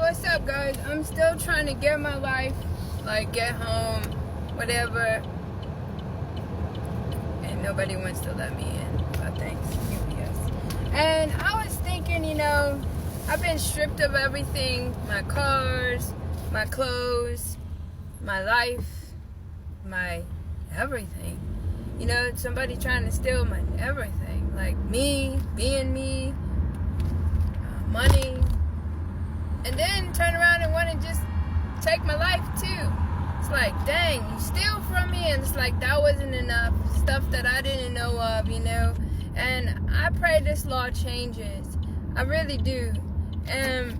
what's up, guys? I'm still trying to get my life, like get home, whatever. And nobody wants to let me in. But thanks, UPS. And I was thinking, I've been stripped of everything. My cars, my clothes, my life, my everything. Somebody trying to steal my everything. Like me, being me, money. And then turn around and want to just take my life too. It's like, dang, you steal from me, and it's like that wasn't enough. Stuff that I didn't know of, And I pray this law changes. I really do. And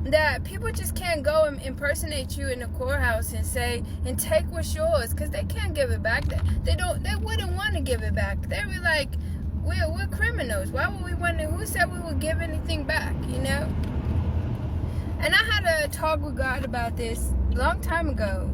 that people just can't go and impersonate you in the courthouse and say and take what's yours, because they can't give it back. They wouldn't want to give it back. They were like, we're criminals. Why would we want to? Who said we would give anything back? And I had a talk with God about this a long time ago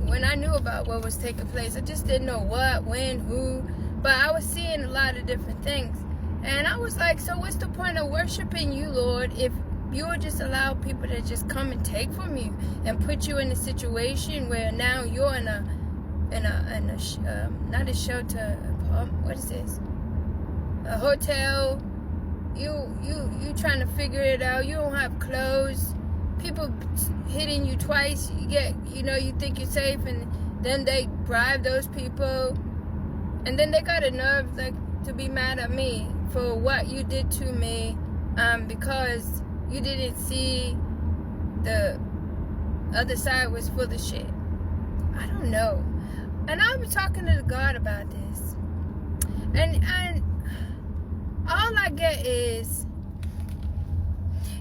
when I knew about what was taking place. I just didn't know what, when, who, but I was seeing a lot of different things. And I was like, so what's the point of worshiping you, Lord, if you would just allow people to just come and take from you and put you in a situation where now you're in a not a shelter, what is this? A hotel. You trying to figure it out. You don't have clothes. People hitting you twice. You get, you think you're safe, and then they bribe those people, and then they got a nerve to be mad at me for what you did to me, because you didn't see the other side was full of shit. I don't know. And I was talking to God about this, and all I get is,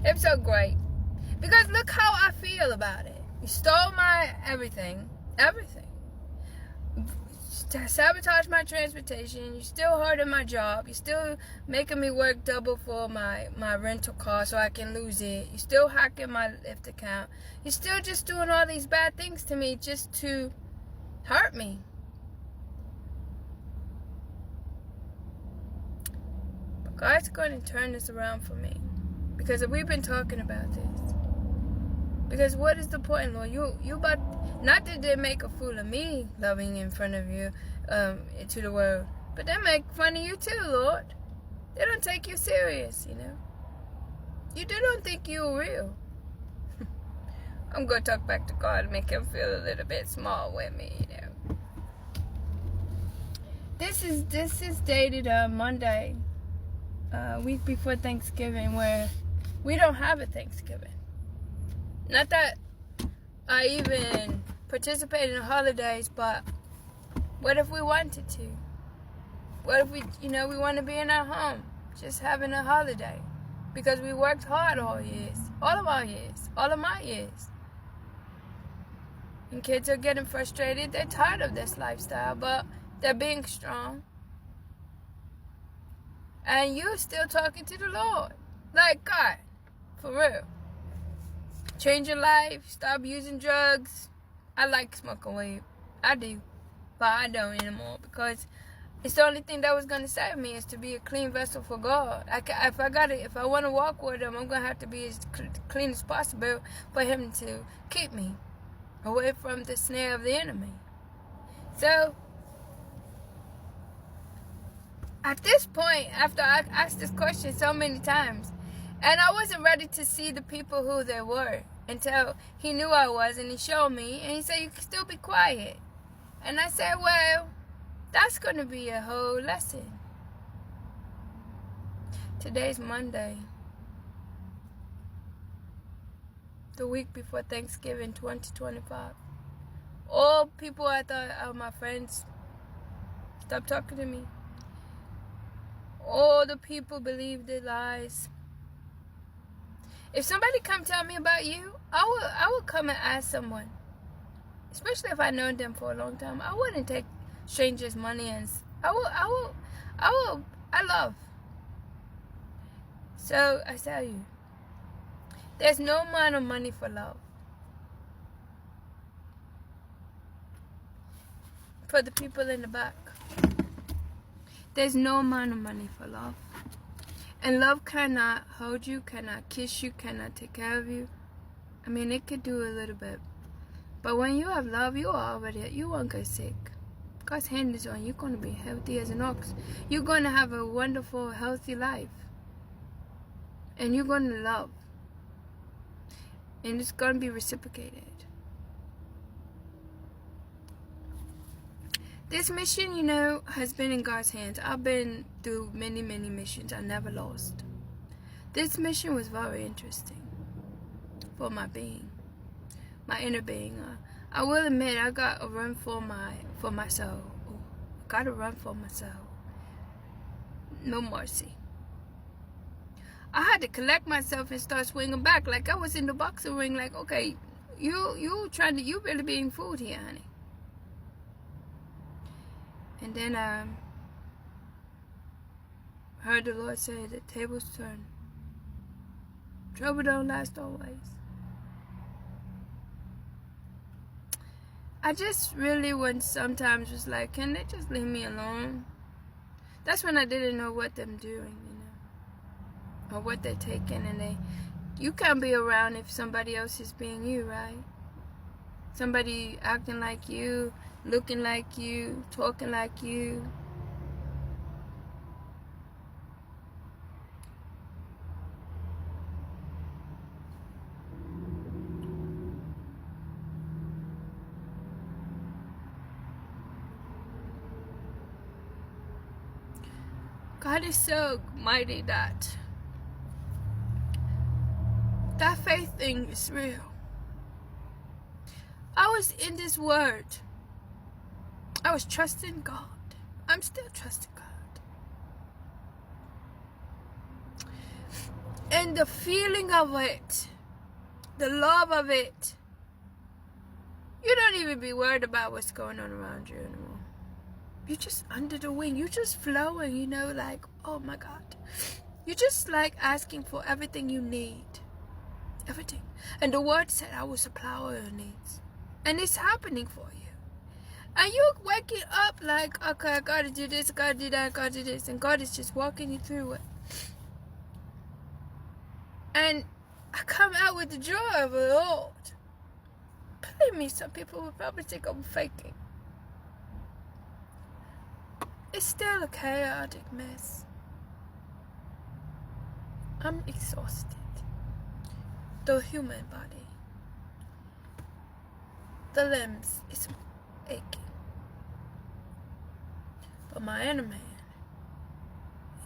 it's so great. Because look how I feel about it. You stole my everything. Sabotaged my transportation. You still hurting my job. You still making me work double for my rental car so I can lose it. You still hacking my Lyft account. You still just doing all these bad things to me just to hurt me. But God's going to turn this around for me. Because we've been talking about this. Because what is the point, Lord? You about, not that they make a fool of me loving in front of you to the world, but they make fun of you too, Lord. They don't take you serious, They don't think you're real. I'm going to talk back to God and make him feel a little bit small with me, This is dated Monday, week before Thanksgiving, where we don't have a Thanksgiving. Not that I even participate in the holidays, but what if we wanted to? What if we want to be in our home, just having a holiday? Because we worked hard all of my years. And kids are getting frustrated. They're tired of this lifestyle, but they're being strong. And you're still talking to the Lord. Like, God, for real. Change your life. Stop using drugs. I like smoking weed. I do. But I don't anymore, because it's the only thing that was going to save me is to be a clean vessel for God. If I want to walk with him, I'm going to have to be as clean as possible for him to keep me away from the snare of the enemy. So, at this point, after I asked this question so many times, and I wasn't ready to see the people who they were until he knew I was, and he showed me, and he said, you can still be quiet. And I said, well, that's going to be a whole lesson. Today's Monday, the week before Thanksgiving 2025. All people I thought are my friends stopped talking to me. All the people believe the lies. If somebody come tell me about you, I will come and ask someone. Especially if I've known them for a long time. I wouldn't take strangers' money, and I love. So I tell you, there's no amount of money for love. For the people in the back, there's no amount of money for love. And love cannot hold you, cannot kiss you, cannot take care of you. I mean, it could do a little bit. But when you have love, you won't get sick. God's hand is on you. You're going to be healthy as an ox. You're going to have a wonderful, healthy life. And you're going to love. And it's going to be reciprocated. This mission, you know, has been in God's hands. I've been through many, many missions. I never lost. This mission was very interesting for my being, my inner being. I will admit, I got a run for my soul. Ooh, I got a run for my soul. No mercy. I had to collect myself and start swinging back like I was in the boxing ring. Like, okay, you really being fooled here, honey. And then I heard the Lord say, the tables turn. Trouble don't last always. I just really sometimes was like, can they just leave me alone? That's when I didn't know what they're doing, you know, or what they're taking. And you can't be around if somebody else is being you, right? Somebody acting like you, looking like you, talking like you. God is so mighty that faith thing is real. I was in this word. I was trusting God. I'm still trusting God. And the feeling of it, the love of it, you don't even be worried about what's going on around you anymore. You're just under the wing. You're just flowing, you know, like, oh my God. You're just like asking for everything you need. Everything. And the word said, I will supply all your needs. And it's happening for you. And you're waking up like, okay, I gotta do this, I gotta do that, I gotta do this. And God is just walking you through it. And I come out with the joy of the Lord. Believe me, some people will probably think I'm faking. It's still a chaotic mess. I'm exhausted. The human body. The limbs is aching. But my inner man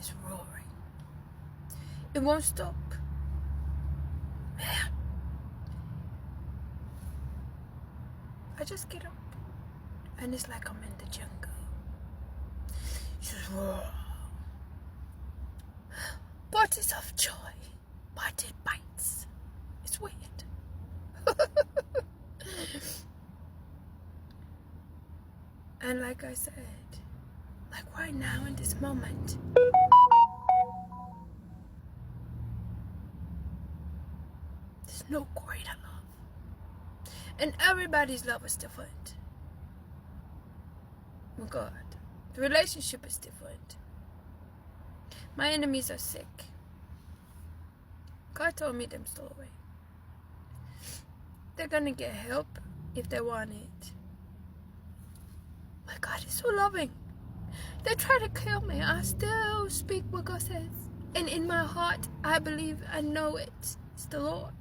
is roaring. It won't stop. Man. I just get up. And it's like I'm in the jungle. Just roar. Bodies of joy. Body bites. It's weird. And like I said, like right now in this moment, there's no greater love. And everybody's love is different. With God. The relationship is different. My enemies are sick. God told me them story. They're gonna get help if they want it. My God is so loving. They try to kill me. I still speak what God says. And in my heart, I believe, I know it. It's the Lord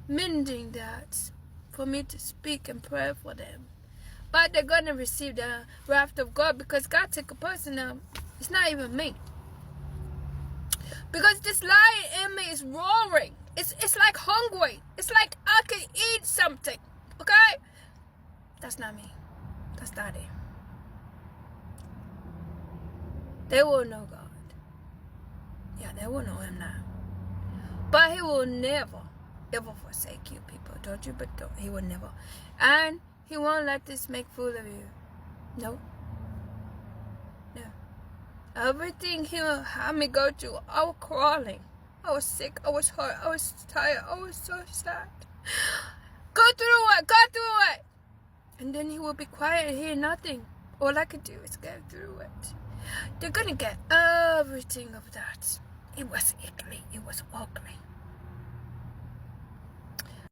mending that for me to speak and pray for them. But they're going to receive the wrath of God because God took a person now. It's not even me. Because this lion in me is roaring. It's like hungry. It's like I can eat something. Okay? That's not me. That's not it. They will know God. Yeah, they will know Him now. But He will never, ever forsake you, people. Don't you? But don't. He will never. And He won't let this make fool of you. No. No. Everything He'll have me go through, I was crawling. I was sick. I was hurt. I was tired. I was so sad. Go through it. Go through it. And then He will be quiet and hear nothing. All I could do is go through it. They're going to get everything of that. It was ugly. It was ugly.